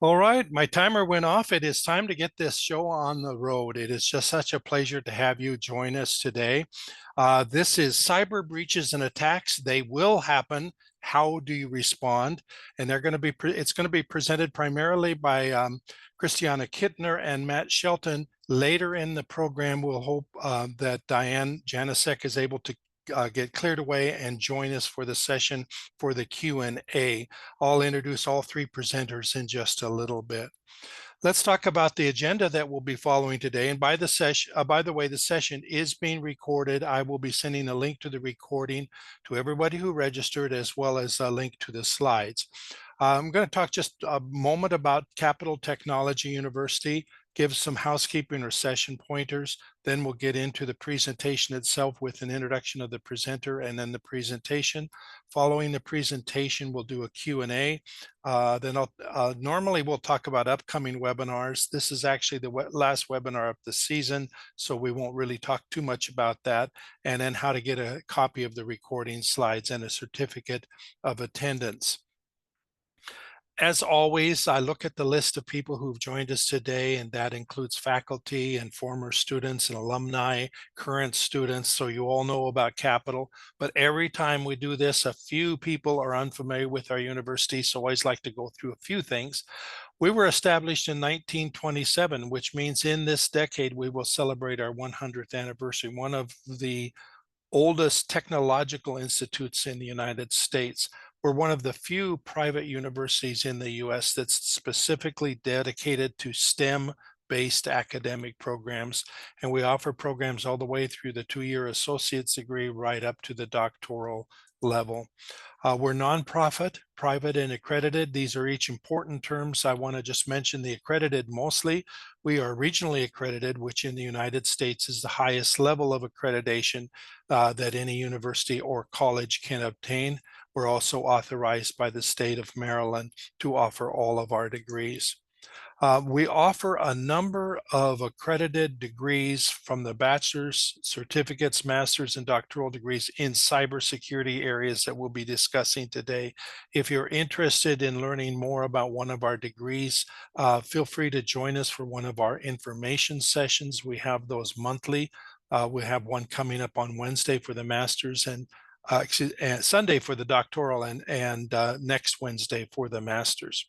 All right, my timer went off. It is time to get this show on the road. It is just such a pleasure to have you join us today. This is cyber breaches and attacks. They will happen. How do you respond? And it's going to be presented primarily by Cristiana Kittner and Matt Shelton. Later in the program, we'll hope that Diane Janosek is able to get cleared away and join us for the session for the Q&A. I'll introduce all three presenters in just a little bit. Let's talk about the agenda that we'll be following today. And by the way, the session is being recorded. I will be sending a link to the recording to everybody who registered, as well as a link to the slides. I'm going to talk just a moment about Capital Technology University, give some housekeeping or session pointers. Then we'll get into the presentation itself with an introduction of the presenter and then the presentation. Following the presentation, we'll do a Q&A. Normally we'll talk about upcoming webinars. This is actually the last webinar of the season, so we won't really talk too much about that. And then how to get a copy of the recording slides and a certificate of attendance. As always, I look at the list of people who've joined us today, and that includes faculty and former students and alumni, current students, so you all know about Capital. But every time we do this, a few people are unfamiliar with our university, so I always like to go through a few things. We were established in 1927, which means in this decade, we will celebrate our 100th anniversary, one of the oldest technological institutes in the United States. We're one of the few private universities in the US that's specifically dedicated to STEM-based academic programs, and we offer programs all the way through the 2-year associate's degree right up to the doctoral level. We're nonprofit, private, and accredited. These are each important terms. I want to just mention the accredited mostly. We are regionally accredited, which in the United States is the highest level of accreditation that any university or college can obtain. We're also authorized by the state of Maryland to offer all of our degrees. We offer a number of accredited degrees from the bachelor's, certificates, master's, and doctoral degrees in cybersecurity areas that we'll be discussing today. If you're interested in learning more about one of our degrees, feel free to join us for one of our information sessions. We have those monthly. We have one coming up on Wednesday for the master's and Sunday for the doctoral and next Wednesday for the master's.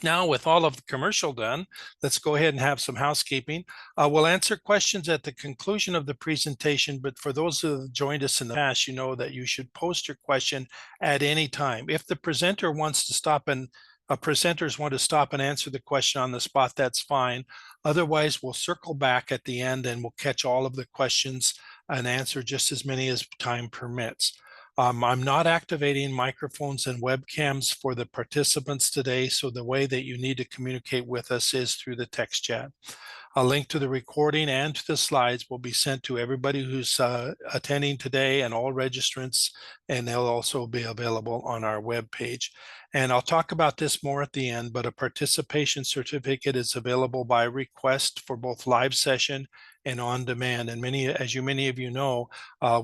Now, with all of the commercial done, let's go ahead and have some housekeeping. We'll answer questions at the conclusion of the presentation, but for those who have joined us in the past, you know that you should post your question at any time. If the presenter wants to stop and presenters want to stop and answer the question on the spot, that's fine. Otherwise, we'll circle back at the end and we'll catch all of the questions and answer just as many as time permits. I'm not activating microphones and webcams for the participants today, so the way that you need to communicate with us is through the text chat. A link to the recording and to the slides will be sent to everybody who's attending today and all registrants, and they'll also be available on our webpage. And I'll talk about this more at the end, but a participation certificate is available by request for both live session and on demand. And as many of you know,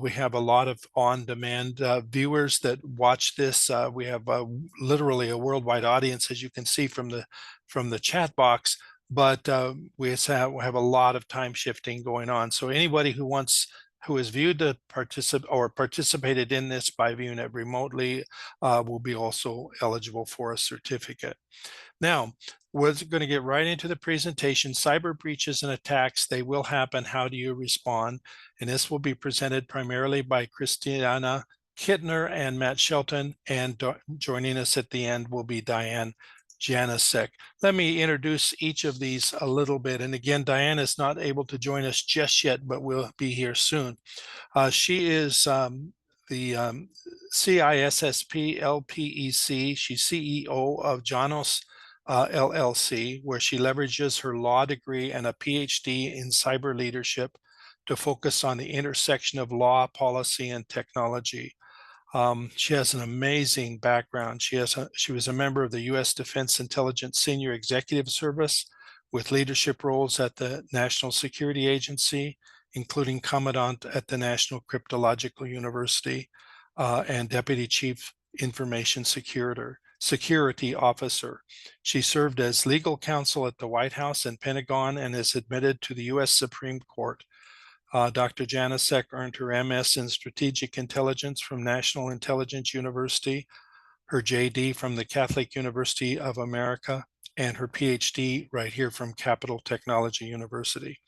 we have a lot of on-demand viewers that watch this. We have literally a worldwide audience, as you can see from the chat box. But we have a lot of time shifting going on. So anybody who has viewed the participated in this by viewing it remotely will be also eligible for a certificate. Now, we're going to get right into the presentation. Cyber breaches and attacks, they will happen. How do you respond? And this will be presented primarily by Cristiana Kittner and Matt Shelton, and joining us at the end will be Diane Janosek. Let me introduce each of these a little bit. And again, Diane is not able to join us just yet, but will be here soon. She is the CISSP LPEC. She's CEO of Janos LLC, where she leverages her law degree and a PhD in cyber leadership to focus on the intersection of law, policy, and technology. She has an amazing background. She was a member of the U.S. Defense Intelligence Senior Executive Service with leadership roles at the National Security Agency, including Commandant at the National Cryptological University and Deputy Chief Information Security. Security Officer. She served as legal counsel at the White House and Pentagon and is admitted to the U.S. Supreme Court. Dr. Janosek earned her MS in Strategic Intelligence from National Intelligence University, her JD from the Catholic University of America, and her PhD right here from Capital Technology University.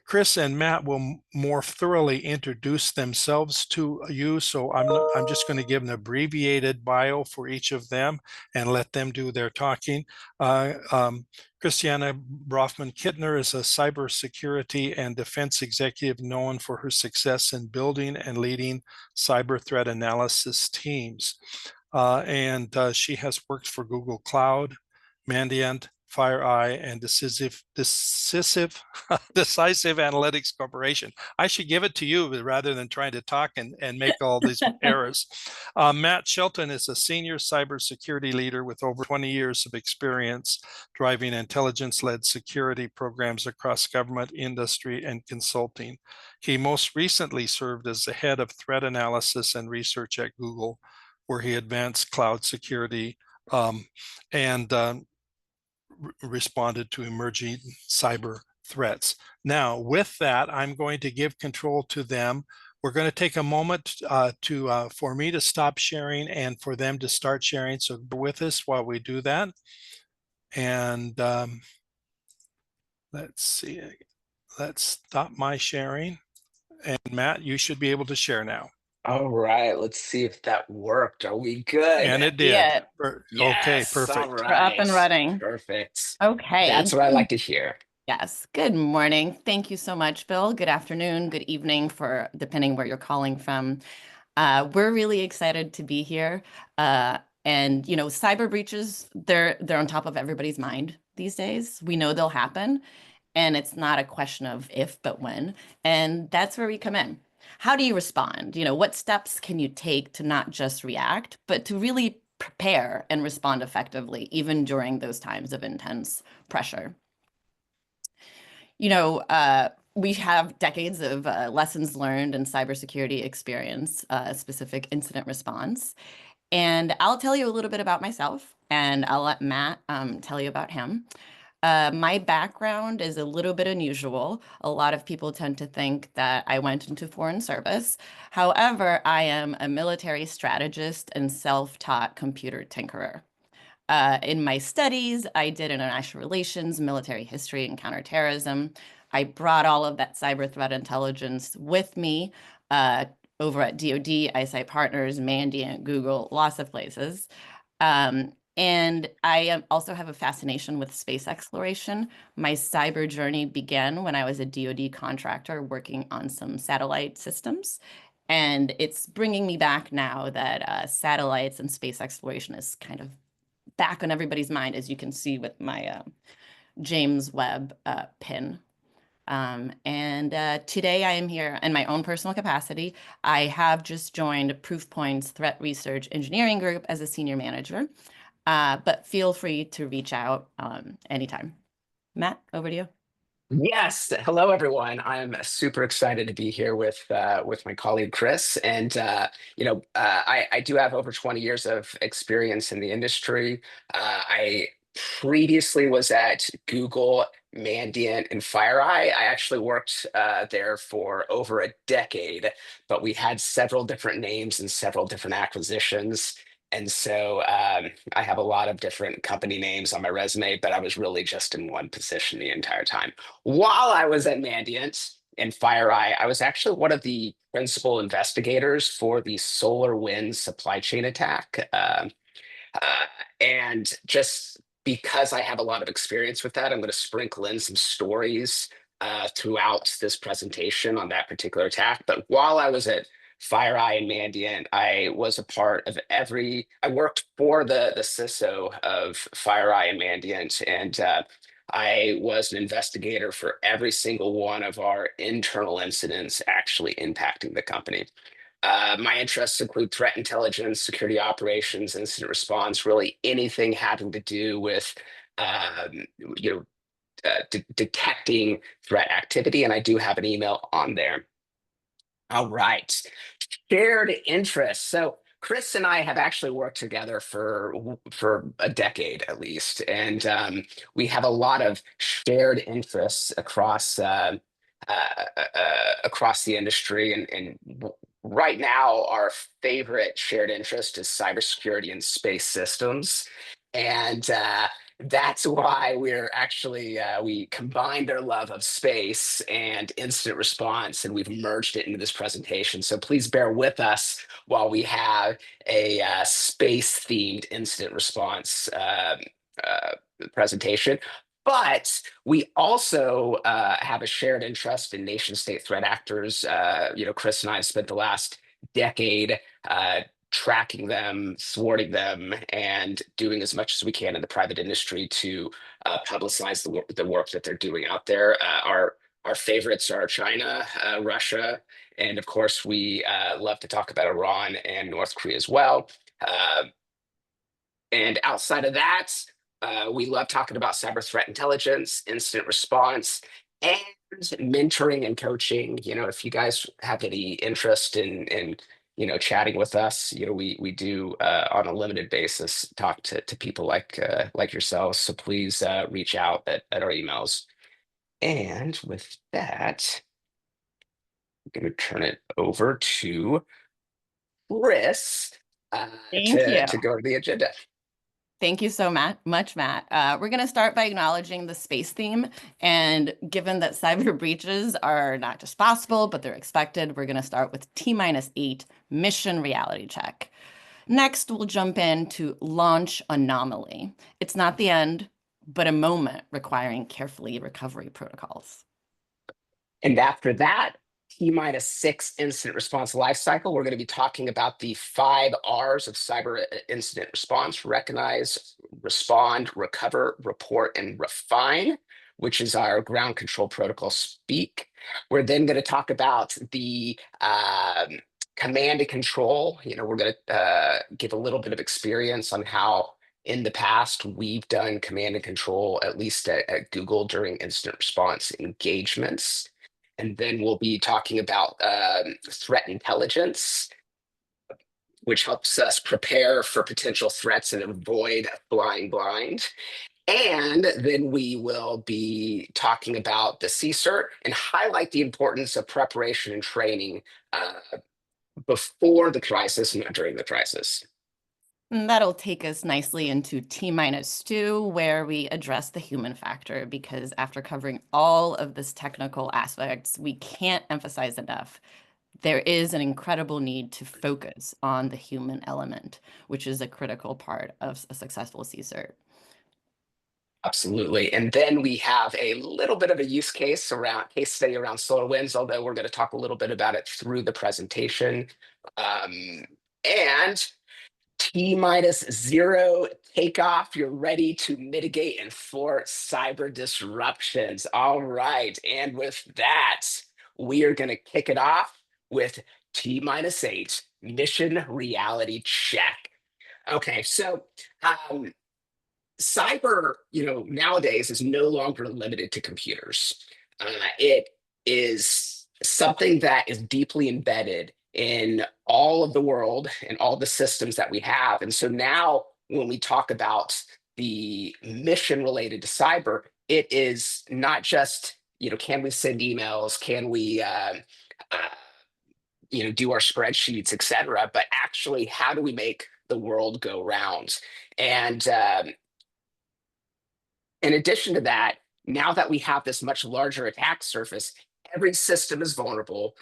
Chris and Matt will more thoroughly introduce themselves to you, so I'm just going to give an abbreviated bio for each of them and let them do their talking. Cristiana Kittner is a cybersecurity and defense executive known for her success in building and leading cyber threat analysis teams. She has worked for Google Cloud, Mandiant, FireEye, and Decisive Analytics Corporation. I should give it to you rather than trying to talk and make all these errors. Matt Shelton is a senior cybersecurity leader with over 20 years of experience driving intelligence-led security programs across government, industry, and consulting. He most recently served as the head of threat analysis and research at Google, where he advanced cloud security and responded to emerging cyber threats. Now, with that, I'm going to give control to them. We're going to take a moment for me to stop sharing and for them to start sharing. So bear with us while we do that. And let's see. Let's stop my sharing. And Matt, you should be able to share now. All right, let's see if that worked. Are we good? And it did. Yeah. Okay, Yes, perfect. all We're up and right. running. Perfect. Okay. That's what I like to hear. Yes. Good morning. Thank you so much, Bill. Good afternoon, good evening for depending where you're calling from. We're really excited to be here. And you know, cyber breaches, they're on top of everybody's mind these days. We know they'll happen, and it's not a question of if, but when. And that's where we come in. How do you respond? You know, what steps can you take to not just react, but to really prepare and respond effectively, even during those times of intense pressure? You know, we have decades of lessons learned in cybersecurity experience, specific incident response. And I'll tell you a little bit about myself, and I'll let Matt tell you about him. My background is a little bit unusual. A lot of people tend to think that I went into foreign service. However, I am a military strategist and self-taught computer tinkerer. In my studies, I did international relations, military history, and counterterrorism. I brought all of that cyber threat intelligence with me over at DoD, Eyesight Partners, Mandiant, Google, lots of places. And I also have a fascination with space exploration. My cyber journey began when I was a DoD contractor working on some satellite systems. And it's bringing me back now that satellites and space exploration is kind of back on everybody's mind, as you can see with my James Webb pin. Today I am here in my own personal capacity. I have just joined Proofpoint's Threat Research Engineering Group as a senior manager, but feel free to reach out anytime. Matt, over to you. Yes. Hello, everyone. I'm super excited to be here with my colleague Chris. And I do have over 20 years of experience in the industry. I previously was at Google, Mandiant, and FireEye. I actually worked there for over a decade, but we had several different names and several different acquisitions. And so I have a lot of different company names on my resume, but I was really just in one position the entire time. While I was at Mandiant and FireEye, I was actually one of the principal investigators for the SolarWinds supply chain attack. Uh, and just because I have a lot of experience with that, I'm going to sprinkle in some stories throughout this presentation on that particular attack. But while I was at FireEye and Mandiant, I was a part of I worked for the CISO of FireEye and Mandiant, and I was an investigator for every single one of our internal incidents actually impacting the company. My interests include threat intelligence, security operations, incident response, really anything having to do with um, detecting threat activity. And I do have an email on there. All right. Shared interests. So Chris and I have actually worked together for a decade at least, and we have a lot of shared interests across the industry. And right now, our favorite shared interest is cybersecurity and space systems, and that's why we combined our love of space and incident response, and we've merged it into this presentation. So please bear with us while we have a space-themed incident response uh, presentation. But we also have a shared interest in nation-state threat actors. Chris and I have spent the last decade tracking them, thwarting them, and doing as much as we can in the private industry to publicize the work that they're doing out there. Our favorites are China, Russia, and of course, we love to talk about Iran and North Korea as well. And outside of that, we love talking about cyber threat intelligence, incident response, and mentoring and coaching. If you guys have any interest in chatting with us, we do on a limited basis talk to people like yourselves. So please reach out at our emails. And with that, I'm going to turn it over to Chris Thank you. to go to the agenda. Thank you so much, Matt. We're going to start by acknowledging the space theme. And given that cyber breaches are not just possible, but they're expected, we're going to start with T-8 mission reality check. Next, we'll jump into launch anomaly. It's not the end, but a moment requiring carefully recovery protocols. And after that, T-6 incident response lifecycle, we're going to be talking about the 5 R's of cyber incident response: recognize, respond, recover, report, and refine, which is our ground control protocol speak. We're then going to talk about the command and control. We're going to give a little bit of experience on how in the past we've done command and control, at least at Google, during incident response engagements. And then we'll be talking about threat intelligence, which helps us prepare for potential threats and avoid flying blind. And then we will be talking about the CSIRT and highlight the importance of preparation and training before the crisis, not during the crisis. And that'll take us nicely into T-2, where we address the human factor, because after covering all of this technical aspects, we can't emphasize enough. There is an incredible need to focus on the human element, which is a critical part of a successful CSIRT. Absolutely. And then we have a little bit of a case study around SolarWinds, although we're going to talk a little bit about it through the presentation. And T-0 takeoff. You're ready to mitigate and thwart cyber disruptions. All right. And with that, we are going to kick it off with T-8 mission reality check. Okay. So, cyber, nowadays is no longer limited to computers. It is something that is deeply embedded in all of the world and all the systems that we have. And so now when we talk about the mission related to cyber, it is not just, can we send emails? Can we, do our spreadsheets, et cetera, but actually, how do we make the world go round? And in addition to that, now that we have this much larger attack surface, every system is vulnerable,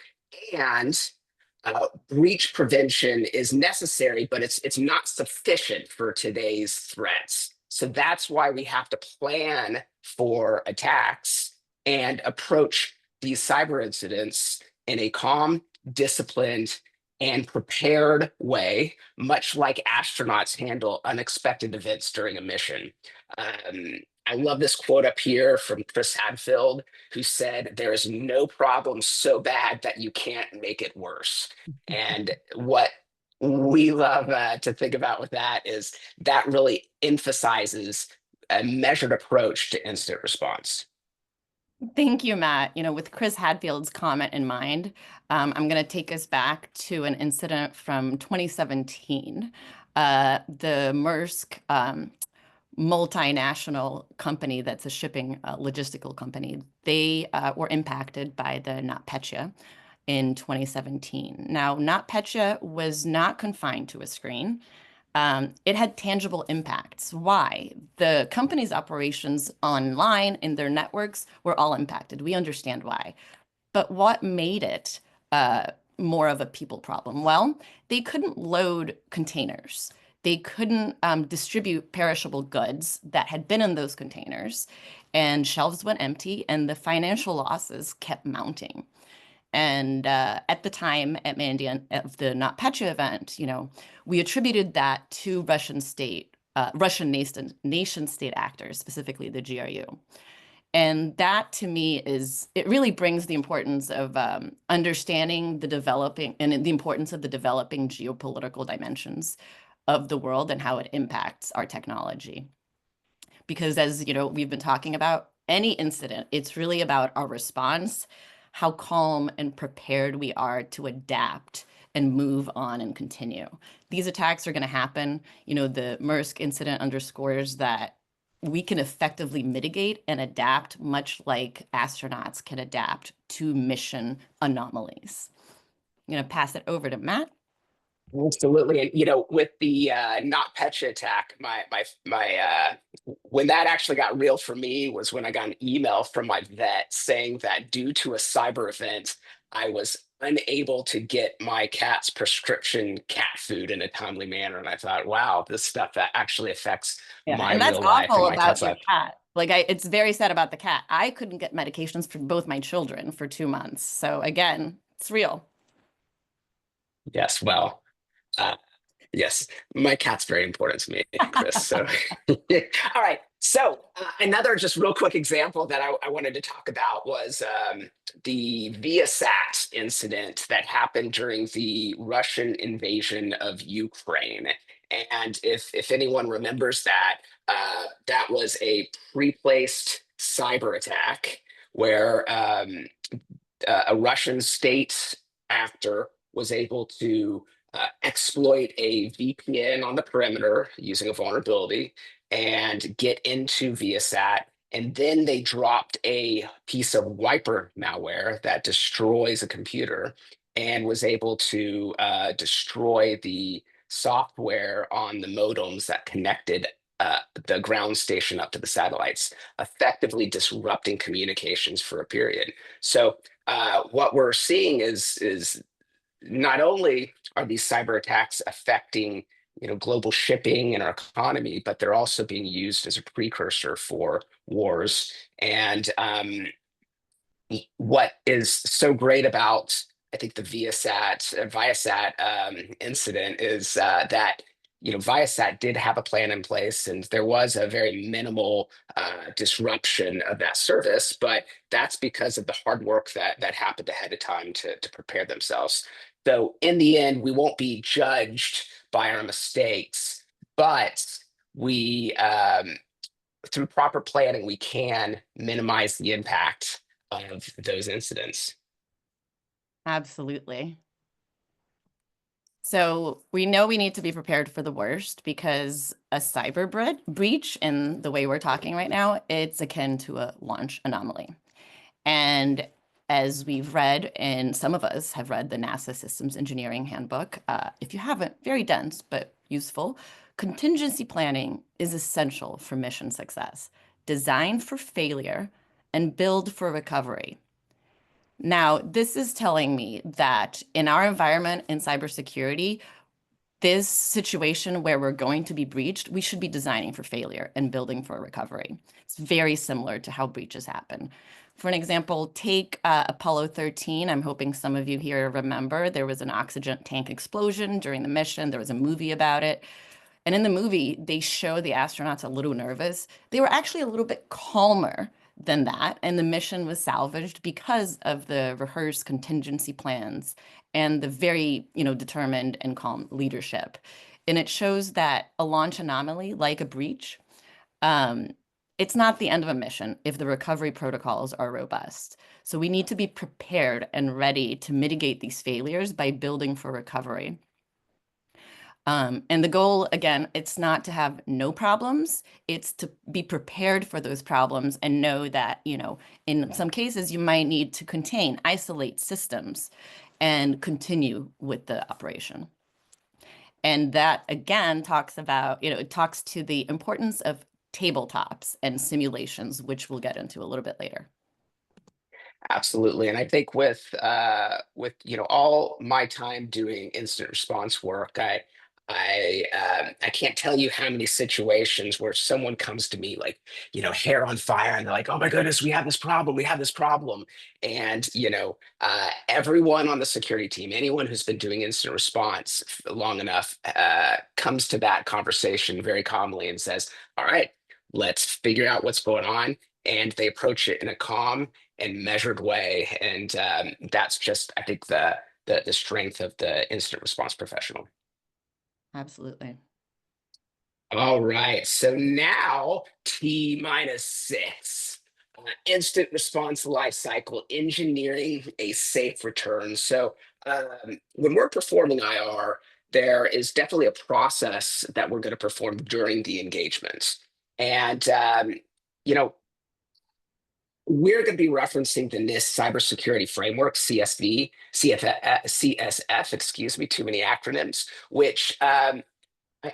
and breach prevention is necessary, but it's not sufficient for today's threats. So that's why we have to plan for attacks and approach these cyber incidents in a calm, disciplined, and prepared way, much like astronauts handle unexpected events during a mission. I love this quote up here from Chris Hadfield, who said, "There is no problem so bad that you can't make it worse." And what we love to think about with that is that really emphasizes a measured approach to incident response. Thank you, Matt. With Chris Hadfield's comment in mind, I'm going to take us back to an incident from 2017. The Maersk multinational company that's a shipping logistical company, they were impacted by the NotPetya in 2017. Now, NotPetya was not confined to a screen. It had tangible impacts. Why? The company's operations online in their networks were all impacted. We understand why. But what made it more of a people problem? Well, they couldn't load containers. They couldn't distribute perishable goods that had been in those containers, and shelves went empty, and the financial losses kept mounting. And at the time at Mandiant of the NotPetya event, we attributed that to Russian nation state actors, specifically the GRU. And that to me it really brings the importance of understanding the developing and the importance of the developing geopolitical dimensions of the world and how it impacts our technology. Because as we've been talking about, any incident, it's really about our response, how calm and prepared we are to adapt and move on and continue. These attacks are going to happen. The Maersk incident underscores that we can effectively mitigate and adapt, much like astronauts can adapt to mission anomalies. I'm going to pass it over to Matt. Absolutely. And with the NotPetya attack, when that actually got real for me was when I got an email from my vet saying that due to a cyber event, I was unable to get my cat's prescription cat food in a timely manner. And I thought, wow, this stuff that actually affects Yeah, my and that's real life and awful my about cat's your life. cat. It's very sad about the cat. I couldn't get medications for both my children for 2 months. So again, it's real. Yes, well, uh, yes, my cat's very important to me, Chris. So, all right. So, another just real quick example that I wanted to talk about was the Viasat incident that happened during the Russian invasion of Ukraine. And if anyone remembers that, that was a pre-placed cyber attack where a Russian state actor was able to exploit a VPN on the perimeter using a vulnerability and get into Viasat. And then they dropped a piece of wiper malware that destroys a computer and was able to destroy the software on the modems that connected the ground station up to the satellites, effectively disrupting communications for a period. So what we're seeing is not only are these cyber attacks affecting global shipping and our economy, but they're also being used as a precursor for wars. And what is so great about I think the Viasat incident is that Viasat did have a plan in place, and there was a very minimal disruption of that service. But that's because of the hard work that happened ahead of time to prepare themselves. So in the end, we won't be judged by our mistakes, but we through proper planning, we can minimize the impact of those incidents. Absolutely. So we know we need to be prepared for the worst because a cyber breach, in the way we're talking right now, it's akin to a launch anomaly. And as we've read, and some of us have read the NASA Systems Engineering Handbook, if you haven't, very dense but useful, contingency planning is essential for mission success. Design for failure and build for recovery. Now, this is telling me that in our environment in cybersecurity, this situation where we're going to be breached, we should be designing for failure and building for recovery. It's very similar to how breaches happen. For an example, take Apollo 13. I'm hoping some of you here remember there was an oxygen tank explosion during the mission. There was a movie about it. And in the movie, they show the astronauts a little nervous. They were actually a little bit calmer than that, and the mission was salvaged because of the rehearsed contingency plans and the very, determined and calm leadership. And it shows that a launch anomaly, like a breach, it's not the end of a mission if the recovery protocols are robust. So we need to be prepared and ready to mitigate these failures by building for recovery. And the goal, again, it's not to have no problems, it's to be prepared for those problems and know that, in some cases you might need to contain, isolate systems and continue with the operation. And that again talks about, it talks to the importance of tabletops and simulations, which we'll get into a little bit later. Absolutely. And I think with all my time doing incident response work, I can't tell you how many situations where someone comes to me like, hair on fire, and they're like, oh my goodness, we have this problem, we have this problem. And everyone on the security team, anyone who's been doing incident response long enough, comes to that conversation very calmly and says, all right, let's figure out what's going on. And they approach it in a calm and measured way. And that's just, I think, the strength of the incident response professional. Absolutely. All right. So now T-6, instant response lifecycle, engineering a safe return. So when we're performing IR, there is definitely a process that we're going to perform during the engagement. And, we're going to be referencing the NIST Cybersecurity Framework, CSF, excuse me, too many acronyms, which I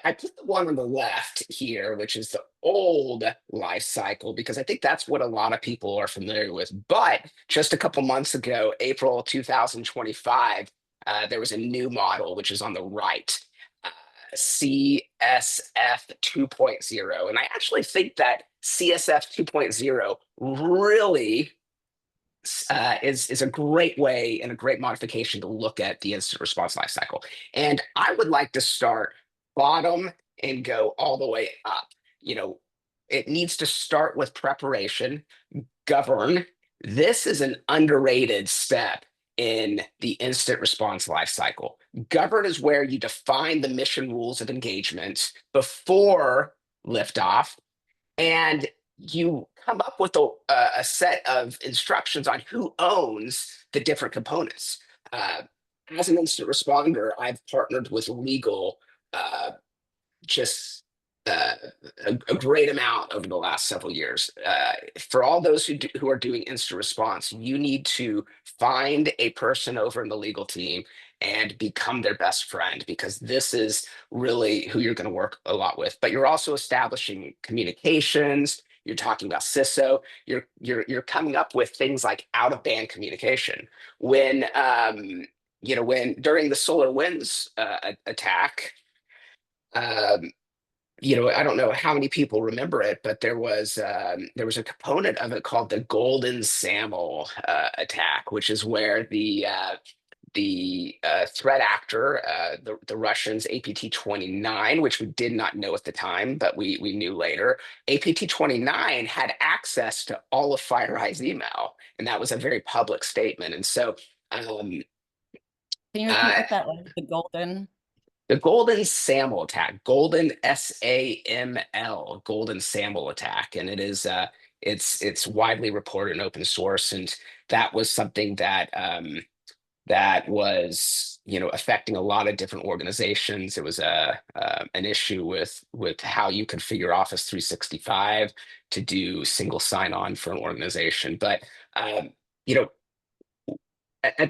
put the one on the left here, which is the old life cycle, because I think that's what a lot of people are familiar with. But just a couple months ago, April 2025, there was a new model, which is on the right, CSF 2.0. And I actually think that CSF 2.0 really is a great way and a great modification to look at the incident response lifecycle. And I would like to start bottom and go all the way up. It needs to start with preparation, govern. This is an underrated step in the incident response lifecycle. Govern is where you define the mission rules of engagement before liftoff, and you come up with a set of instructions on who owns the different components. As an incident responder, I've partnered with legal just a great amount over the last several years. For all those who are doing incident response, you need to find a person over in the legal team and become their best friend, because this is really who you're going to work a lot with. But you're also establishing communications. You're talking about CISO. You're coming up with things like out of band communication. When during the SolarWinds attack. I don't know how many people remember it, but there was a component of it called the Golden SAML attack, which is where the threat actor, the Russians, APT-29, which we did not know at the time, but we knew later, APT-29 had access to all of FireEye's email, and that was a very public statement. And so, Can you repeat what that was? The Golden SAML attack, Golden SAML, Golden SAML attack, and it is it's widely reported in open source, and that was something that that was affecting a lot of different organizations. It was an issue with how you configure Office 365 to do single sign-on for an organization, but at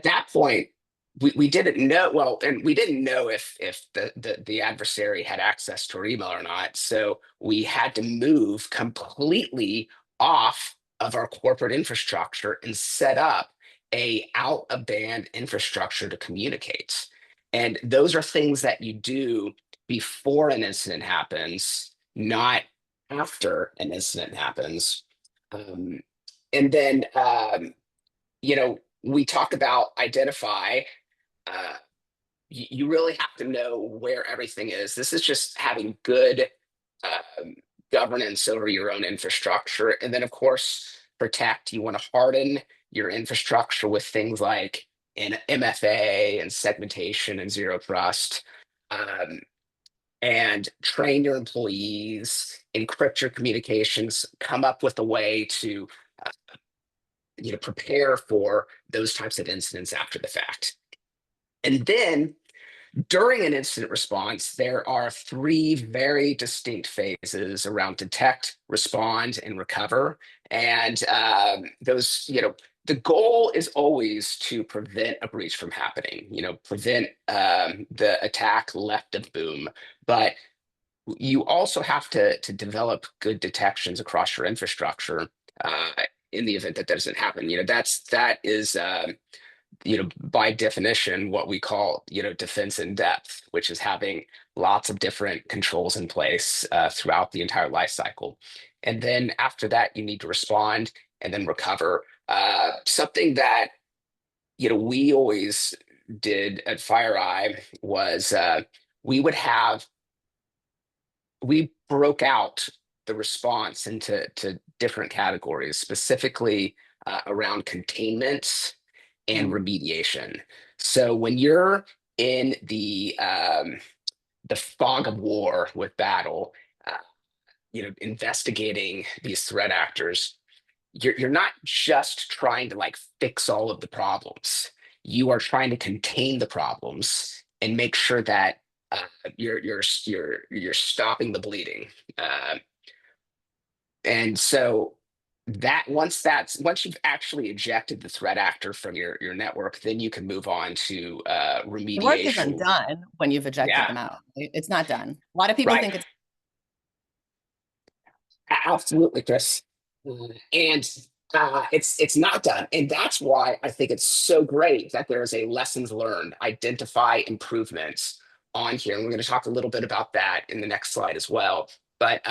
that point, we didn't know, well, and we didn't know if the adversary had access to our email or not. So we had to move completely off of our corporate infrastructure and set up a out of band infrastructure to communicate. And those are things that you do before an incident happens, not after an incident happens. And then we talk about identify. You really have to know where everything is. This is just having good governance over your own infrastructure. And then, of course, protect. You want to harden your infrastructure with things like MFA and segmentation and zero trust. and train your employees, encrypt your communications, come up with a way to prepare for those types of incidents after the fact. And then during an incident response, there are three very distinct phases around detect, respond, and recover. And the goal is always to prevent a breach from happening, prevent the attack left of boom. But you also have to develop good detections across your infrastructure uh, in the event that doesn't happen. That is by definition, what we call, defense in depth, which is having lots of different controls in place throughout the entire life cycle. And then after that, you need to respond and then recover. Something that, we always did at FireEye was we broke out the response into different categories, specifically around containment and remediation. So when you're in the fog of war with battle, investigating these threat actors, you're not just trying to like fix all of the problems. You are trying to contain the problems and make sure that you're stopping the bleeding. And so once you've actually ejected the threat actor from your network, then you can move on to The work isn't remediation. done when you've ejected Yeah, them out. It's not done. A lot of people right. think it's Absolutely, Chris. And it's not done, and that's why I think it's so great that there is a lessons learned, identify improvements on here, and we're going to talk a little bit about that in the next slide as well. But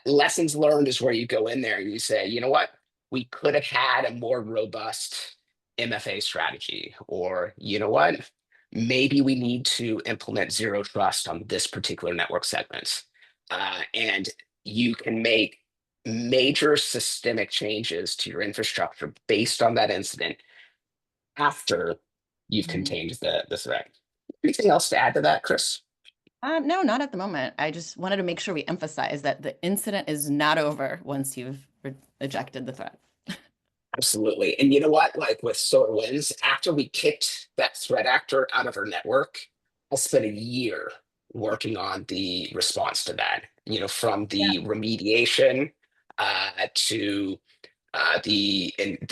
lessons learned is where you go in there and you say, you know what, we could have had a more robust MFA strategy, or you know what, maybe we need to implement zero trust on this particular network segment, and you can make major systemic changes to your infrastructure based on that incident after you've contained the threat. Anything else to add to that, Chris? no, not at the moment. I just wanted to make sure we emphasize that the incident is not over once you've ejected the threat. Absolutely. And you know what? Like with SolarWinds, after we kicked that threat actor out of our network, I spent a year working on the response to that, from the remediation to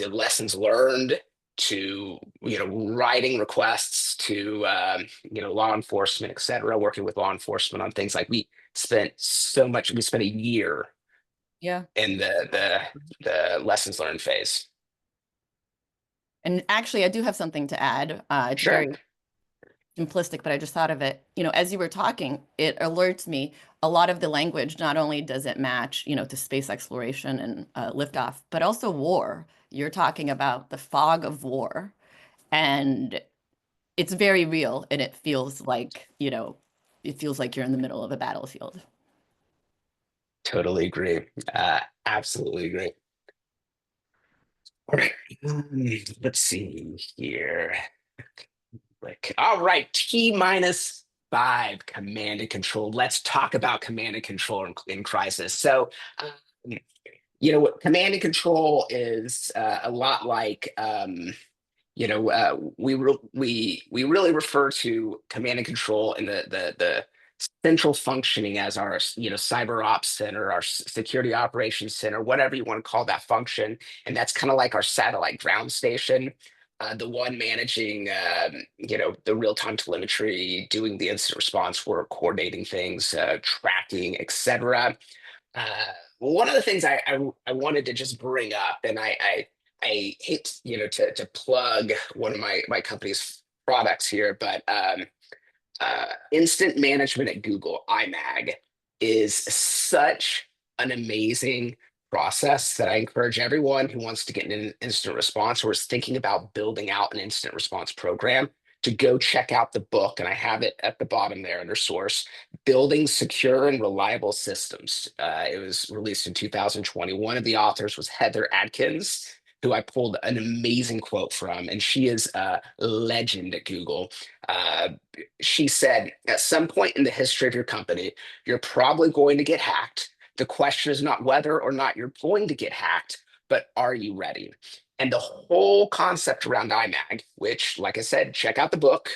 the lessons learned to writing requests to law enforcement, et cetera, working with law enforcement on things like we spent a year Yeah. in the lessons learned phase. And actually, I do have something to add. It's Sure. very simplistic, but I just thought of it. As you were talking, it alerts me a lot of the language. Not only does it match, to space exploration and liftoff, but also war. You're talking about the fog of war, and it's very real, and it feels like, you're in the middle of a battlefield. Totally agree. Absolutely agree. All right. Let's see here. All right, T-5 command and control. Let's talk about command and control in crisis. So, what command and control is a lot like, we really refer to command and control in the central functioning as our cyber ops center, our security operations center, whatever you want to call that function, and that's kind of like our satellite ground station, the one managing the real-time telemetry, doing the incident response work, coordinating things, tracking, etc. uh, One of the things I wanted to just bring up, and I hate to plug one of my company's products here, but instant management at Google, IMAG, is such an amazing process that I encourage everyone who wants to get an instant response or is thinking about building out an instant response program to go check out the book. And I have it at the bottom there under source, Building Secure and Reliable Systems. It was released in 2020. One of the authors was Heather Adkins. who I pulled an amazing quote from, and she is a legend at Google. Uh, she said, at some point in the history of your company, you're probably going to get hacked. The question is not whether or not you're going to get hacked, but are you ready? And the whole concept around IMAG, which, like I said, check out the book,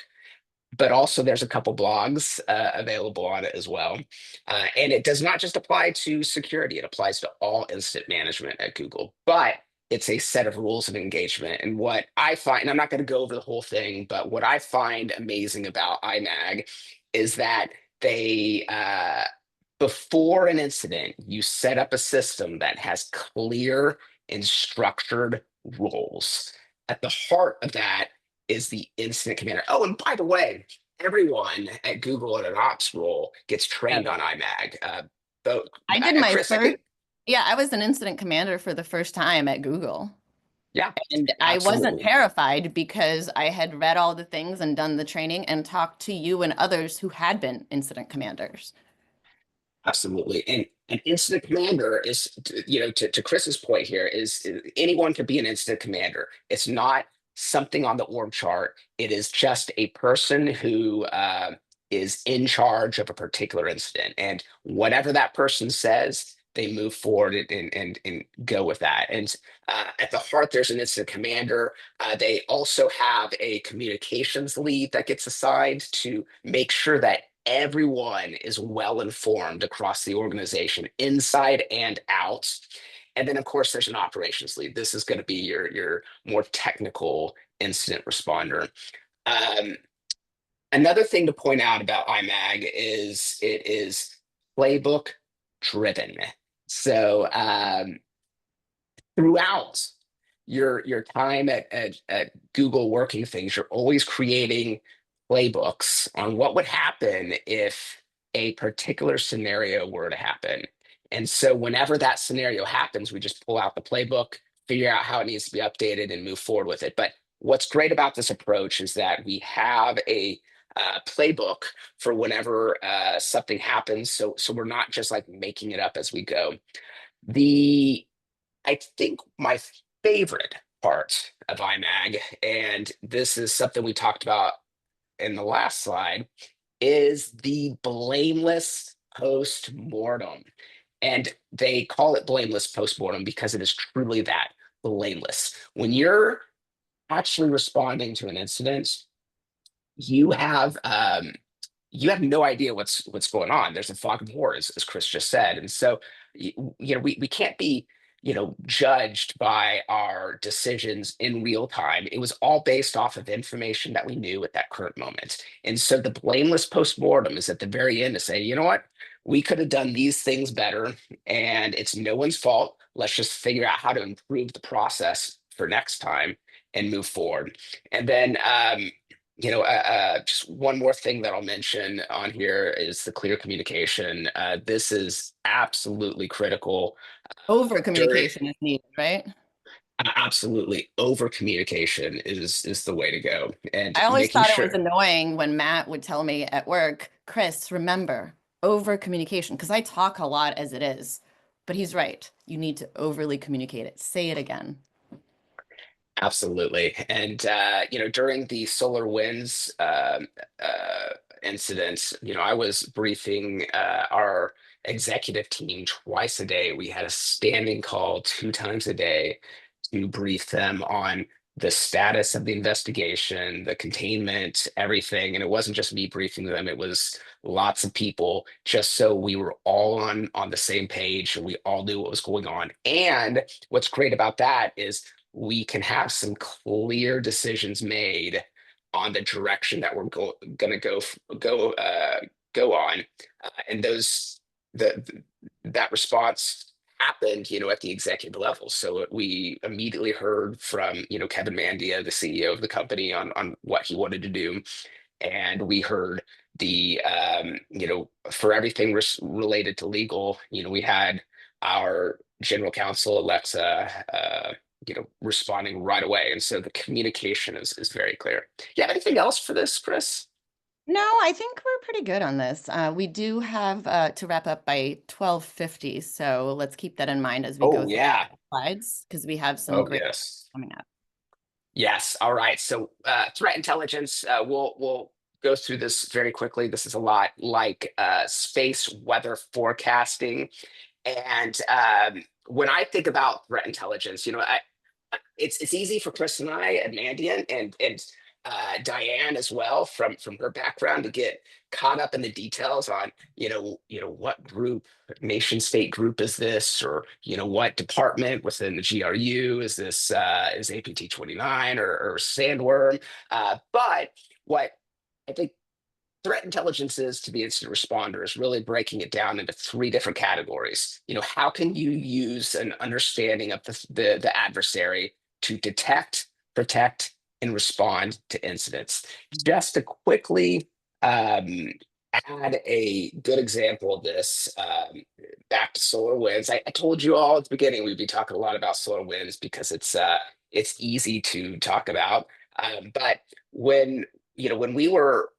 but also there's a couple blogs available on it as well. And it does not just apply to security, it applies to all incident management at Google, but it's a set of rules of engagement. And what I find, and I'm not going to go over the whole thing, but what I find amazing about IMAG is that they, before an incident, you set up a system that has clear and structured roles. At the heart of that is the incident commander. Oh, and by the way, everyone at Google in an ops role gets trained on IMAG. But I did my Chris, I first, think, yeah, I was an incident commander for the first time at Google. yeah, And I wasn't absolutely. terrified because I had read all the things and done the training and talked to you and others who had been incident commanders. Absolutely. And an incident commander is, to Chris's point here, is anyone could be an incident commander. It's not something on the org chart. It is just a person who is in charge of a particular incident. And whatever that person says, they move forward and go with that. And at the heart, there's an incident commander. They also have a communications lead that gets assigned to make sure that everyone is well informed across the organization, inside and out. And then, of course, there's an operations lead. This is going to be your more technical incident responder. Um, Another thing to point out about IMAG is it is playbook driven. So throughout your time at Google working things, you're always creating playbooks on what would happen if a particular scenario were to happen. And so whenever that scenario happens, we just pull out the playbook, figure out how it needs to be updated, and move forward with it. But what's great about this approach is that we have a playbook for whenever something happens. So we're not just like making it up as we go. The I think my favorite part of IMAG, and this is something we talked about in the last slide, is the blameless post-mortem. And they call it blameless post-mortem because it is truly that, blameless. When you're actually responding to an incident, you have no idea what's going on. There's a fog of war, as Chris just said. And so we can't be judged by our decisions in real time. It was all based off of information that we knew at that current moment. And so the blameless postmortem is at the very end to say, you know what, we could have done these things better, and it's no one's fault. Let's just figure out how to improve the process for next time and move forward. And then just one more thing that I'll mention on here is the clear communication. This is absolutely critical. Over During communication is needed, right? Absolutely, over communication is the way to go, and I always making thought it was sure. annoying when Matt would tell me at work, Chris, remember, over communication, because I talk a lot as it is. But he's right. You need to overly communicate it. Say it again. Absolutely. And during the solar winds incident, I was briefing our executive team twice a day. We had a standing call 2 times a day to brief them on the status of the investigation, the containment, everything. And it wasn't just me briefing them, it was lots of people, just so we were all on the same page and we all knew what was going on. And what's great about that is we can have some clear decisions made on the direction that we're going to go on, and that response happened, at the executive level. So we immediately heard from Kevin Mandia, the CEO of the company, on what he wanted to do, and we heard the for everything related to legal. We had our general counsel Alexa responding right away. And so the communication is very clear. You have anything else for this, Chris? No, I think we're pretty good on this. We do have to wrap up by 12:50, so let's keep that in mind as we go Oh through yeah, slides because we have some Oh, great yes. coming up. Yes. All right. So threat intelligence, we'll go through this very quickly. This is a lot like space weather forecasting. And when I think about threat intelligence, it's easy for Chris and I and Mandy and Diane as well from her background to get caught up in the details on what group, nation state group is this, or what department within the GRU is this, is APT 29 or Sandworm. But what I think threat intelligence is to the incident responder is really breaking it down into three different categories. How can you use an understanding of the adversary to detect, protect, and respond to incidents? Just to quickly add a good example of this, back to solar winds. I told you all at the beginning we'd be talking a lot about solar winds because it's easy to talk about. But when we were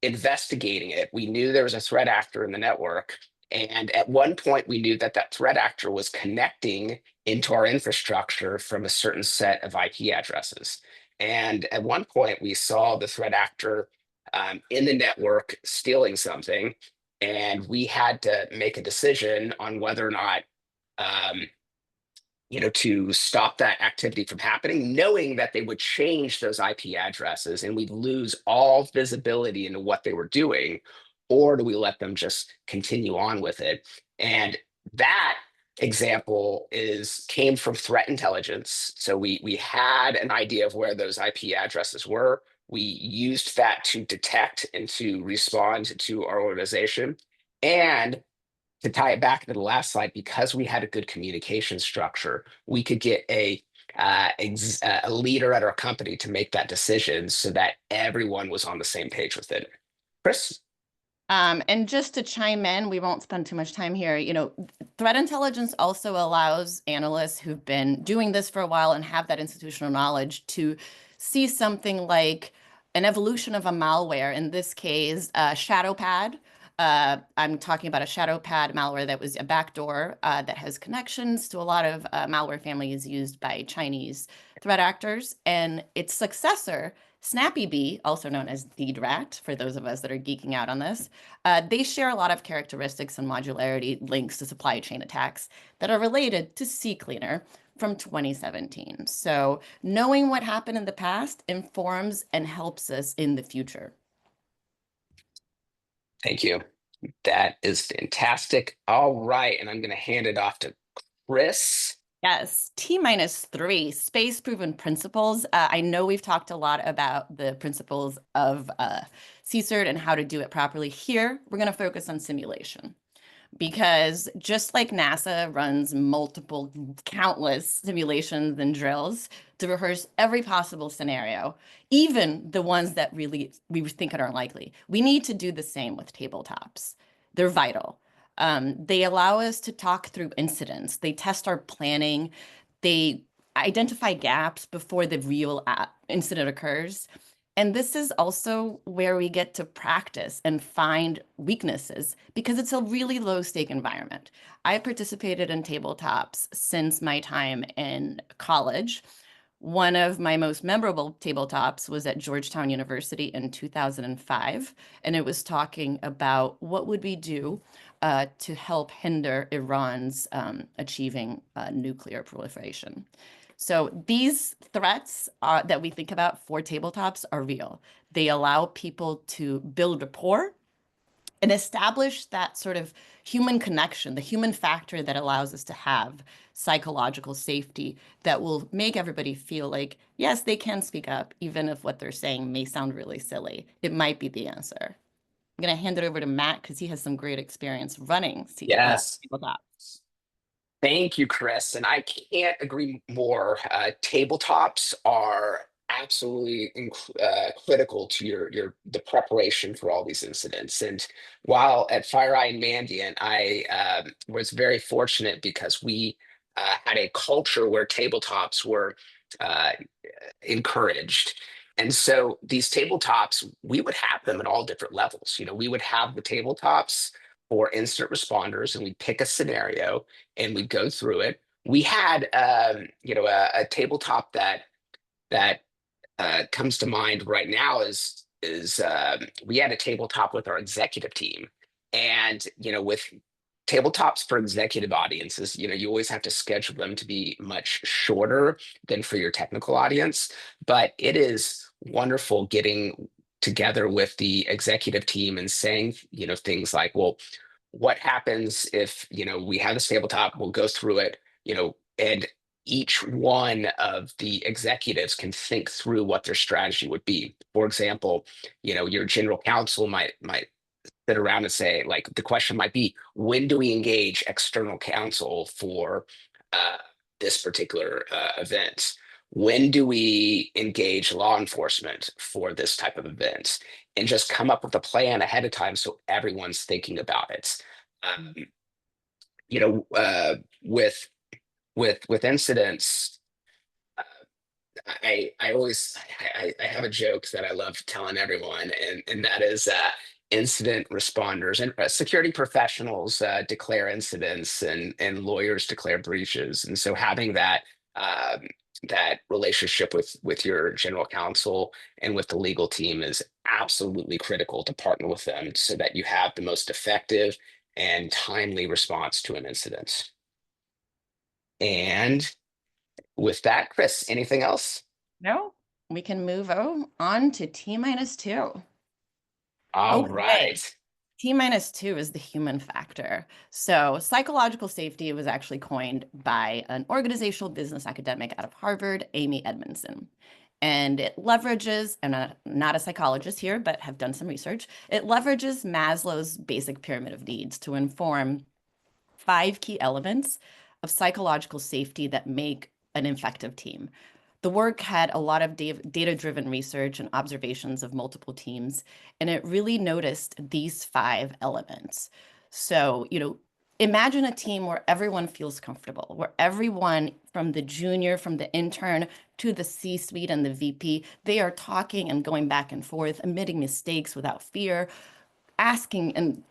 investigating it, we knew there was a threat actor in the network. And at one point, we knew that that threat actor was connecting into our infrastructure from a certain set of IP addresses. And at one point, we saw the threat actor in the network stealing something. And we had to make a decision on whether or not um, to stop that activity from happening, knowing that they would change those IP addresses and we'd lose all visibility into what they were doing, or do we let them just continue on with it? And that example came from threat intelligence. So we had an idea of where those IP addresses were. We used that to detect and to respond to our organization. And to tie it back to the last slide, because we had a good communication structure, we could get a leader at our company to make that decision so that everyone was on the same page with it. Chris? And just to chime in, we won't spend too much time here. Threat intelligence also allows analysts who've been doing this for a while and have that institutional knowledge to see something like an evolution of a malware. In this case, ShadowPad. I'm talking about a ShadowPad malware that was a backdoor that has connections to a lot of malware families used by Chinese threat actors. And its successor, SnappyBee, also known as DDRAT, for those of us that are geeking out on this, they share a lot of characteristics and modularity links to supply chain attacks that are related to CCleaner from 2017. So knowing what happened in the past informs and helps us in the future. Thank you. That is fantastic. All right. And I'm going to hand it off to Chris. Yes, T-3, space proven principles. I know we've talked a lot about the principles of CSIRT and how to do it properly. Here, we're going to focus on simulation because just like NASA runs multiple, countless simulations and drills to rehearse every possible scenario, even the ones that really we think are unlikely, we need to do the same with tabletops. They're vital. They allow us to talk through incidents. They test our planning. They identify gaps before the real incident occurs. And this is also where we get to practice and find weaknesses because it's a really low stake environment. I participated in tabletops since my time in college. One of my most memorable tabletops was at Georgetown University in 2005, and it was talking about what would we do to help hinder Iran's achieving nuclear proliferation. So these threats that we think about for tabletops are real. They allow people to build rapport and establish that sort of human connection, the human factor that allows us to have psychological safety that will make everybody feel like, yes, they can speak up, even if what they're saying may sound really silly. It might be the answer. I'm going to hand it over to Matt because he has some great experience running Yes. tabletops. Thank you, Chris. And I can't agree more. Tabletops are absolutely critical to the preparation for all these incidents. And while at FireEye and Mandiant, I was very fortunate because we had a culture where tabletops were uh, encouraged. And so these tabletops, we would have them at all different levels. We would have the tabletops for incident responders, and we'd pick a scenario and we'd go through it. we had a tabletop that comes to mind right now is we had a tabletop with our executive team, and with tabletops for executive audiences, you always have to schedule them to be much shorter than for your technical audience. But it is wonderful getting together with the executive team and saying, things like, well, what happens if, we have this tabletop, we'll go through it, and each one of the executives can think through what their strategy would be. For example, your general counsel might sit around and say, like, the question might be, when do we engage external counsel for uh, this particular event? When do we engage law enforcement for this type of event? And just come up with a plan ahead of time so everyone's thinking about it. Um, you know, uh, with with incidents, I always I have a joke that I love telling everyone, and that is incident responders and security professionals declare incidents, and lawyers declare breaches. And so having um, that relationship with your general counsel and with the legal team is absolutely critical to partner with them so that you have the most effective and timely response to an incident. And with that, Chris, anything else? No, we can move on to T-2. All Okay. right. T-2 is the human factor. So psychological safety was actually coined by an organizational business academic out of Harvard, Amy Edmondson. And it leverages, and I'm not a psychologist here, but have done some research, it leverages Maslow's basic pyramid of needs to inform 5 key elements of psychological safety that make an effective team. The work had a lot of data-driven research and observations of multiple teams, and it really noticed these 5 elements. So, imagine a team where everyone feels comfortable, where everyone from the junior, from the intern to the C-suite and the VP, they are talking and going back and forth, admitting mistakes without fear, asking and,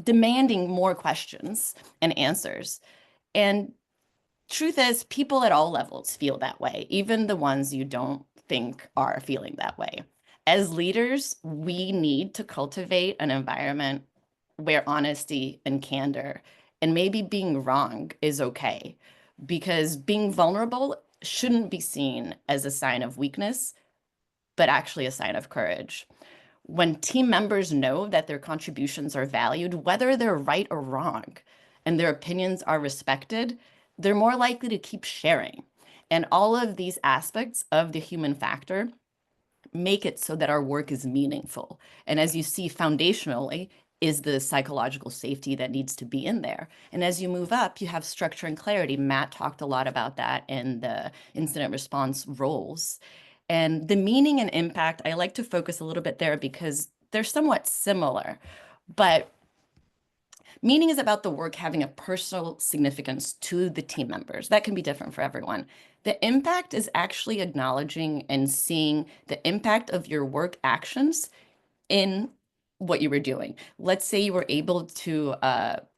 demanding more questions and answers. And truth is, people at all levels feel that way, even the ones you don't think are feeling that way. As leaders, we need to cultivate an environment where honesty and candor and maybe being wrong is okay, because being vulnerable shouldn't be seen as a sign of weakness, but actually a sign of courage. When team members know that their contributions are valued, whether they're right or wrong, and their opinions are respected, they're more likely to keep sharing. And all of these aspects of the human factor make it so that our work is meaningful. And as you see, foundationally is the psychological safety that needs to be in there. And as you move up, you have structure and clarity. Matt talked a lot about that in the incident response roles. And the meaning and impact, I like to focus a little bit there because they're somewhat similar, but meaning is about the work having a personal significance to the team members. That can be different for everyone. The impact is actually acknowledging and seeing the impact of your work actions in what you were doing. Let's say you were able to,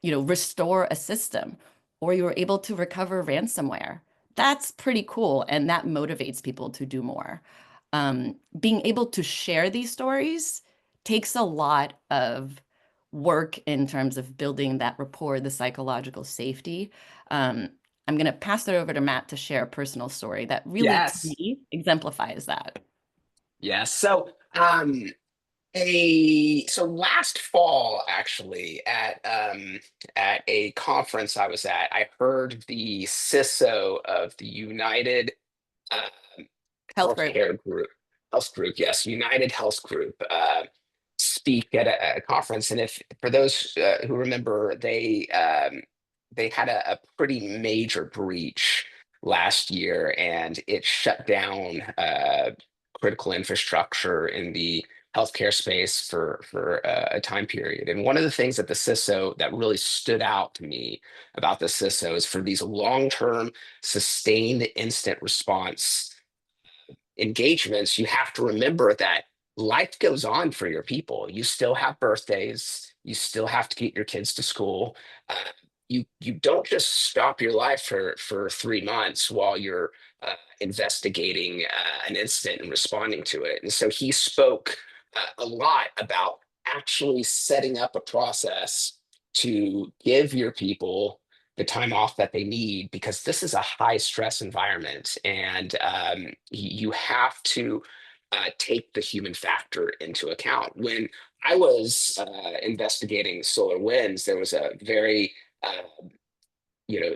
restore a system, or you were able to recover ransomware. That's pretty cool, and that motivates people to do more. Being able to share these stories takes a lot of work in terms of building that rapport, the psychological safety. I'm going to pass it over to Matt to share a personal story that really, to Yes. me, exemplifies that. Yes. So last fall, actually, at a conference I was at, I heard the CISO of the United uh, Health group. Healthcare Group, Health Group, yes, United Health Group, speak at a conference. And if for those who remember, they had a pretty major breach last year, and it shut down critical infrastructure in the healthcare space for a time period. And one of the things that the CISO that really stood out to me about the CISO is for these long-term sustained instant response engagements, you have to remember that life goes on for your people. You still have birthdays. You still have to get your kids to school. Uh, you don't just stop your life for 3 months while you're investigating an incident and responding to it. And so he spoke a lot about actually setting up a process to give your people the time off that they need, because this is a high stress environment, and you have to take the human factor into account. When I was investigating solar winds, there was a very you know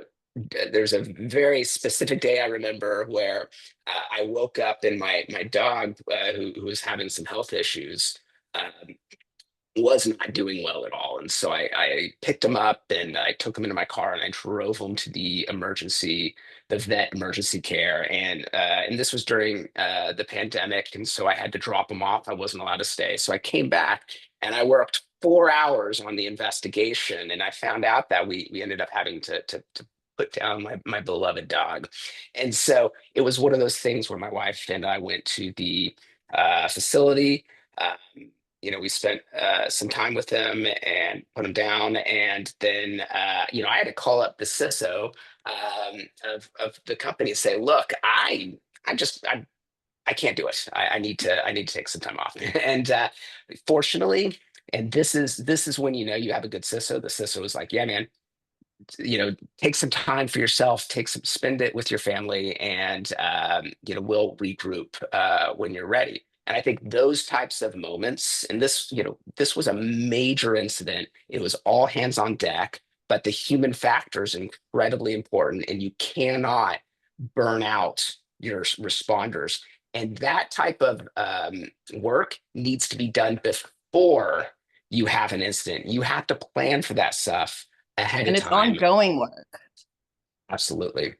there's a very specific day I remember where I woke up and my dog, who was having some health issues, um, was not doing well at all. And so I picked him up and I took him into my car and I drove him to the vet emergency care. And this was during the pandemic. And so I had to drop him off. I wasn't allowed to stay. So I came back and I worked 4 hours on the investigation. And I found out that we ended up having to put down my beloved dog. And so it was one of those things where my wife and I went to the facility. We spent some time with him and put him down, and then I had to call up the CISO of the company and say, "Look, I can't do it. I need to take some time off." And fortunately, and this is when you have a good CISO. The CISO was like, "Yeah, man, take some time for yourself, spend it with your family, and we'll regroup when you're ready." And I think those types of moments, and this was a major incident. It was all hands on deck, but the human factor is incredibly important, and you cannot burn out your responders. And that type of work needs to be done before you have an incident. You have to plan for that stuff ahead of And it's time. ongoing work. Absolutely.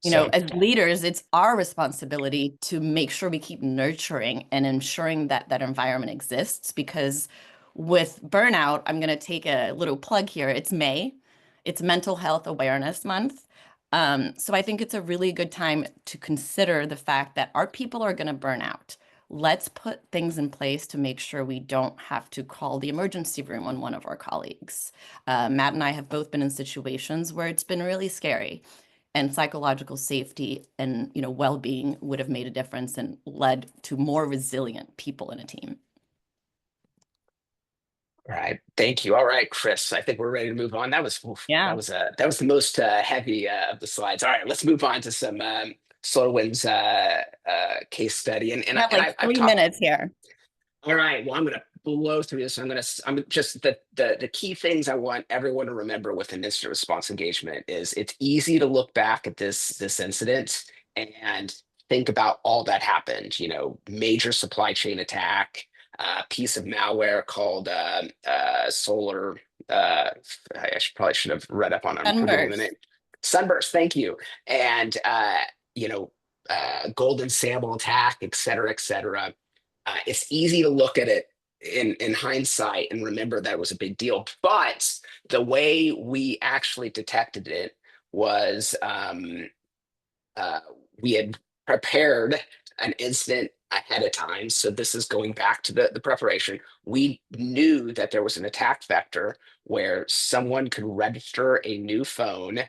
As leaders, it's our responsibility to make sure we keep nurturing and ensuring that that environment exists, because with burnout, I'm going to take a little plug here. It's May. It's Mental Health Awareness Month. So I think it's a really good time to consider the fact that our people are going to burn out. Let's put things in place to make sure we don't have to call the emergency room on one of our colleagues. Matt and I have both been in situations where it's been really scary, and psychological safety and well-being would have made a difference and led to more resilient people in a team. All right. Thank you. All right, Chris, I think we're ready to move on. That was Yeah. that was the most heavy of the slides. All right, let's move on to some SolarWinds case study. And We have like I've 3 minutes here. All right. Well, I'm going to blow through this. I'm just the key things I want everyone to remember with an incident response engagement is it's easy to look back at this incident and think about all that happened. Major supply chain attack, piece of malware called Solar. Probably should have read up on it. I'm forgetting the name. Sunburst. Thank you. And golden sample attack, et cetera, et cetera. It's easy to look at it in hindsight and remember that it was a big deal. But the way we actually detected it was we had prepared an incident ahead of time. So this is going back to the preparation. We knew that there was an attack vector where someone could register a new phone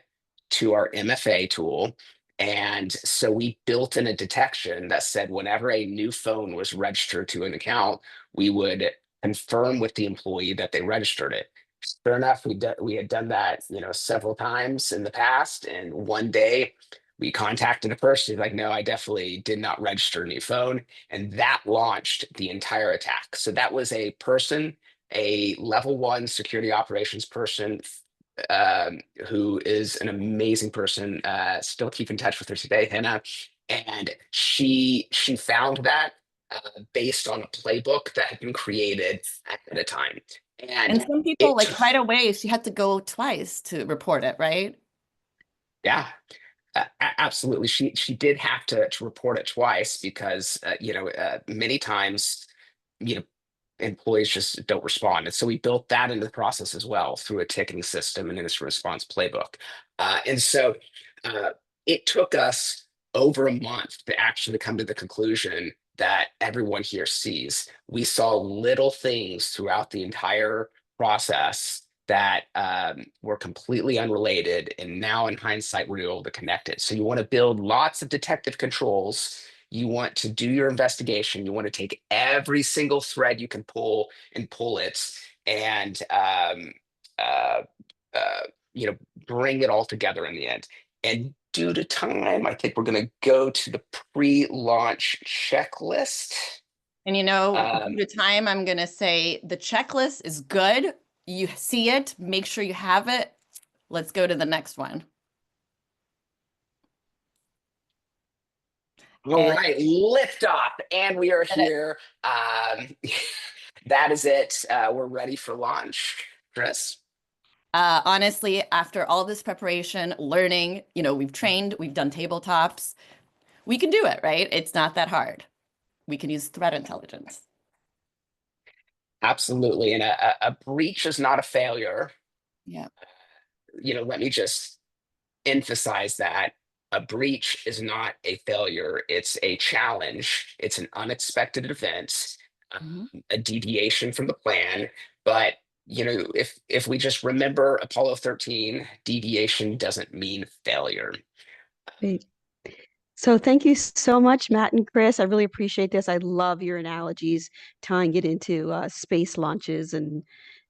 to our MFA tool. And so we built in a detection that said whenever a new phone was registered to an account, we would confirm with the employee that they registered it. Sure enough, we had done that, several times in the past. And one day we contacted a person who's like, "No, I definitely did not register a new phone." And that launched the entire attack. So that was a person, a level 1 security operations person, who is an amazing person. Still keep in touch with her today, Hannah. And she found that based on a playbook that had been created at a time. And some people, like right away, she had to go twice to report it, right? Yeah. Absolutely. She did have to report it twice because, many times, employees just don't respond. And so we built that into the process as well through a ticketing system and incident response playbook. And so it took us over a month to actually come to the conclusion that everyone here sees. We saw little things throughout the entire process that were completely unrelated, and now in hindsight we're able to connect it. So you want to build lots of detective controls. You want to do your investigation. You want to take every single thread you can pull and pull it, and uh, uh, bring it all together in the end. And due to time, I think we're going to go to the pre-launch checklist. And due to time, I'm going to say the checklist is good. You see it, make sure you have it. Let's go to the next one. All right, liftoff, and we are here. That is it. We're ready for launch. Chris? Honestly, after all this preparation, learning, we've trained, we've done tabletops. We can do it, right? It's not that hard. We can use threat intelligence. Absolutely. And a breach is not a failure. Yeah. Let me just emphasize that. A breach is not a failure. It's a challenge. It's an unexpected event, a deviation from the plan. But if we just remember Apollo 13, deviation doesn't mean failure. Great. So thank you so much, Matt and Chris. I really appreciate this. I love your analogies, tying it into space launches and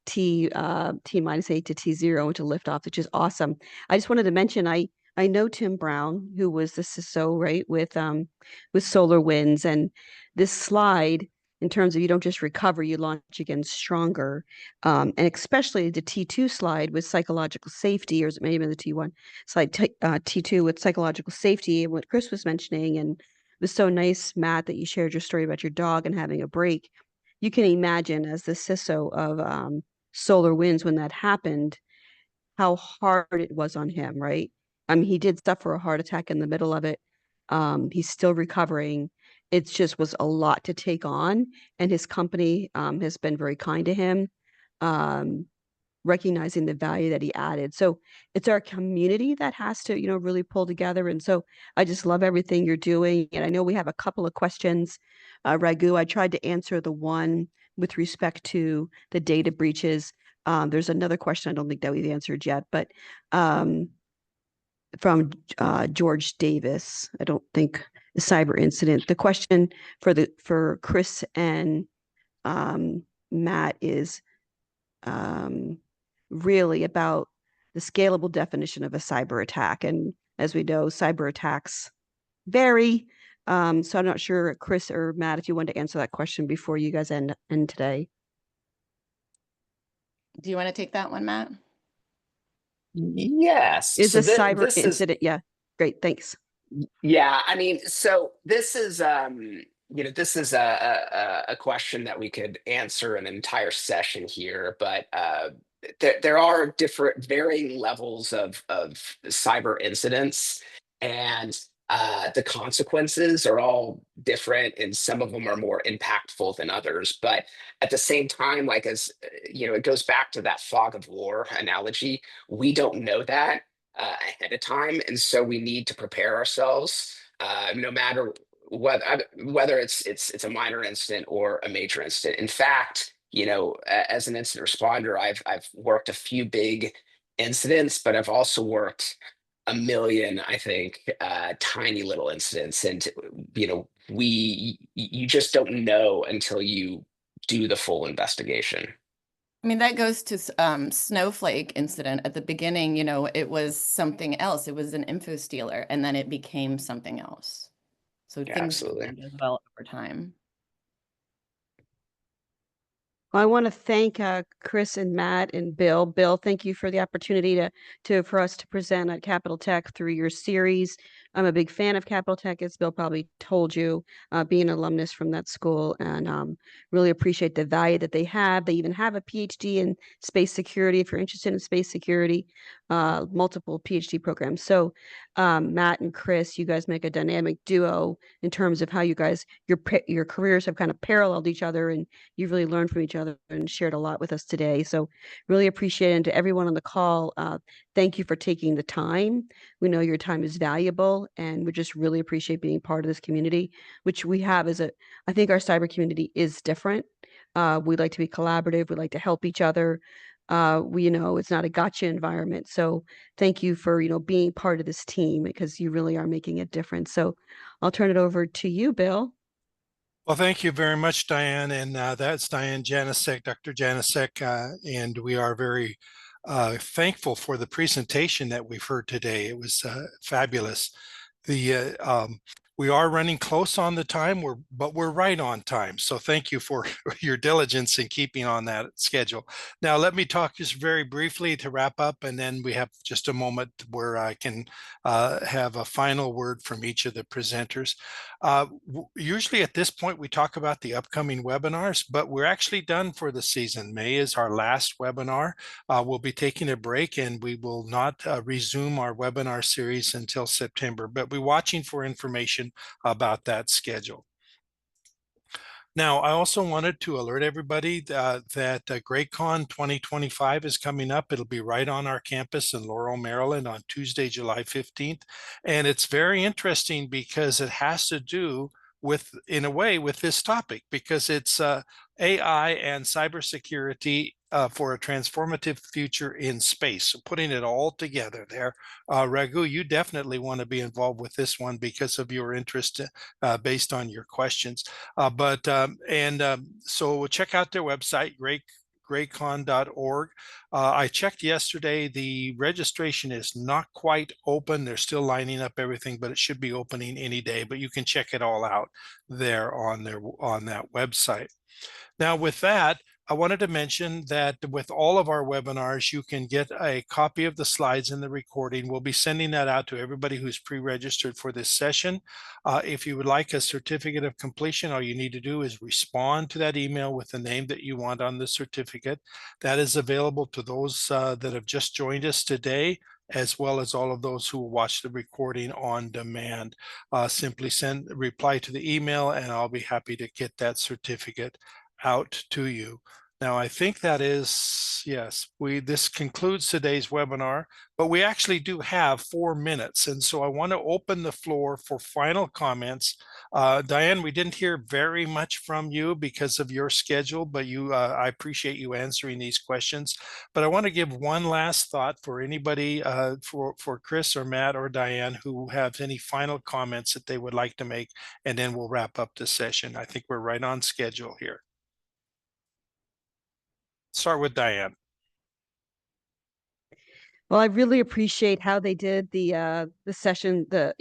T-8 to T0 into liftoff, which is awesome. I just wanted to mention I know Tim Brown, who was the CISO, right, with Solar Winds, and this slide, in terms of you don't just recover, you launch again stronger. And especially the T2 slide with psychological safety, or is it maybe the T1 slide, T2 with psychological safety, and what Chris was mentioning. And it was so nice, Matt, that you shared your story about your dog and having a break. You can imagine, as the CISO of Solar Winds, when that happened, how hard it was on him, right? I mean, he did suffer a heart attack in the middle of it. He's still recovering. It just was a lot to take on, and his company has been very kind to him, recognizing the value that he added. So it's our community that has to, really pull together. And so I just love everything you're doing. And I know we have a couple of questions. Raghu, I tried to answer the one with respect to the data breaches. There's another question I don't think that we've answered yet, but from George Davis, I don't think the cyber incident. The question for Chris and Matt is really about the scalable definition of a cyber attack. And as we know, cyber attacks vary. So I'm not sure, Chris or Matt, if you want to answer that question before you guys end today. Do you want to take that one, Matt? Yes. Is a cyber incident? Yeah. Great. Thanks. Yeah. I mean, so this is, this is a question that we could answer an entire session here, but there are different varying levels of cyber incidents, and the consequences are all different, and some of them are more impactful than others. But at the same time, like, as it goes back to that fog of war analogy. We don't know that ahead of time, and so we need to prepare ourselves, no matter whether it's a minor incident or a major incident. In fact, as an incident responder, I've worked a few big incidents, but I've also worked a million, I think, tiny little incidents. And you just don't know until you do the full investigation. I mean, that goes to Snowflake incident. At the beginning, it was something else. It was an info stealer, and then it became something else. So things develop over time. Well, I want to thank Chris and Matt and Bill. Bill, thank you for the opportunity for us to present at Capital Tech through your series. I'm a big fan of Capital Tech, as Bill probably told you, being an alumnus from that school, and really appreciate the value that they have. They even have a PhD in space security, if you're interested in space security, multiple PhD programs. So Matt and Chris, you guys make a dynamic duo in terms of how you guys, your careers have kind of paralleled each other, and you've really learned from each other and shared a lot with us today. So really appreciate it. And to everyone on the call, thank you for taking the time. We know your time is valuable, and we just really appreciate being part of this community, which we have I think our cyber community is different. We like to be collaborative. We like to help each other. it's not a gotcha environment. So thank you for, being part of this team, because you really are making a difference. So I'll turn it over to you, Bill. Well, thank you very much, Diane. And that's Diane Janosek, Dr. Janosek. And we are very thankful for the presentation that we've heard today. It was fabulous. We are running close on the time, but we're right on time. So thank you for your diligence in keeping on that schedule. Now, let me talk just very briefly to wrap up, and then we have just a moment where I can have a final word from each of the presenters. Usually at this point, we talk about the upcoming webinars, but we're actually done for the season. May is our last webinar. We'll be taking a break, and we will not resume our webinar series until September, but we're watching for information about that schedule. Now, I also wanted to alert everybody that GrayCon 2025 is coming up. It'll be right on our campus in Laurel, Maryland on Tuesday, July 15th. And it's very interesting because it has to do with, in a way, with this topic, because it's AI and cybersecurity for a transformative future in space. So putting it all together there. Raghu, you definitely want to be involved with this one because of your interest based on your questions. So check out their website, graycon.org. I checked yesterday. The registration is not quite open. They're still lining up everything, but it should be opening any day. But you can check it all out there on that website. Now, with that, I wanted to mention that with all of our webinars, you can get a copy of the slides and the recording. We'll be sending that out to everybody who's pre-registered for this session. If you would like a certificate of completion, all you need to do is respond to that email with the name that you want on the certificate. That is available to those that have just joined us today, as well as all of those who will watch the recording on demand. Simply reply to the email, and I'll be happy to get that certificate out to you. Now, I think that is, yes, this concludes today's webinar, but we actually do have 4 minutes. And so I want to open the floor for final comments. Diane, we didn't hear very much from you because of your schedule, but I appreciate you answering these questions. But I want to give one last thought for anybody, for Chris or Matt or Diane, who have any final comments that they would like to make, and then we'll wrap up the session. I think we're right on schedule here. Start with Diane. Well, I really appreciate how they did the session, the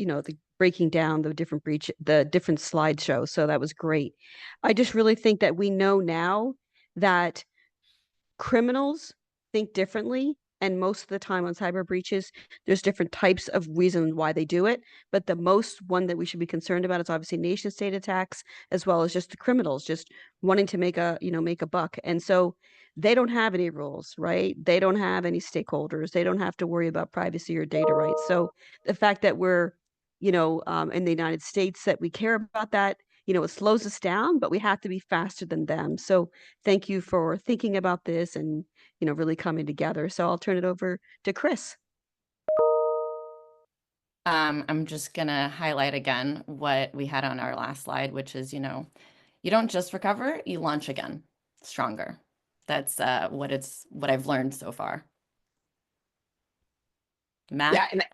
breaking down the different slideshows. So that was great. I just really think that we know now that criminals think differently, and most of the time on cyber breaches, there's different types of reasons why they do it. But the most one that we should be concerned about is obviously nation state attacks, as well as just the criminals just wanting to make a buck. And so they don't have any rules, right? They don't have any stakeholders. They don't have to worry about privacy or data rights. So the fact that we're, in the United States, that we care about that, it slows us down, but we have to be faster than them. So thank you for thinking about this and, really coming together. So I'll turn it over to Chris. I'm just going to highlight again what we had on our last slide, which is, you don't just recover, you launch again, stronger. That's what I've learned so far. Matt? Yeah, and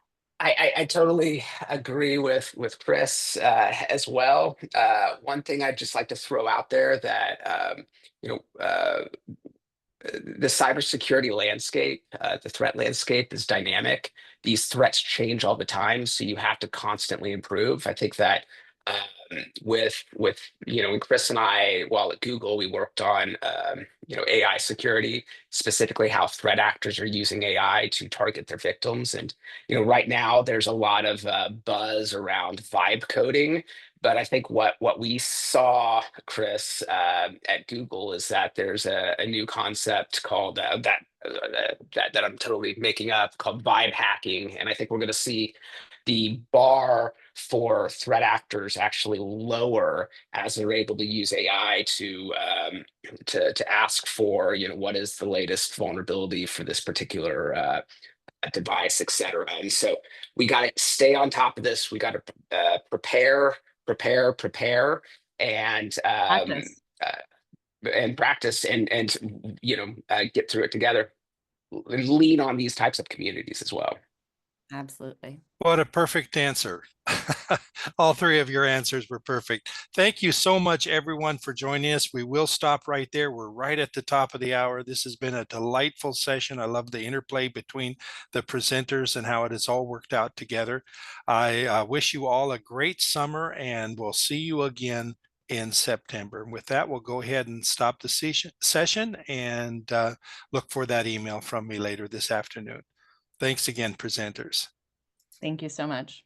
I totally agree with Chris as well. One thing I'd just like to throw out there that the cybersecurity landscape, the threat landscape is dynamic. These threats change all the time, so you have to constantly improve. I think that with when Chris and I, while at Google, we worked on AI security, specifically how threat actors are using AI to target their victims. And right now there's a lot of buzz around vibe coding. But I think what we saw, Chris, at Google is that there's a new concept called that I'm totally making up, called vibe hacking. And I think we're going to see the bar for threat actors actually lower as they're able to use AI to ask for what is the latest vulnerability for this particular device, et cetera. And so we got to stay on top of this. We got to prepare, and practice and get through it together. lean on these types of communities as well. Absolutely. What a perfect answer. All three of your answers were perfect. Thank you so much, everyone, for joining us. We will stop right there. We're right at the top of the hour. This has been a delightful session. I love the interplay between the presenters and how it has all worked out together. I wish you all a great summer, and we'll see you again in September. And with that, we'll go ahead and stop the session and look for that email from me later this afternoon. Thanks again, presenters. Thank you so much.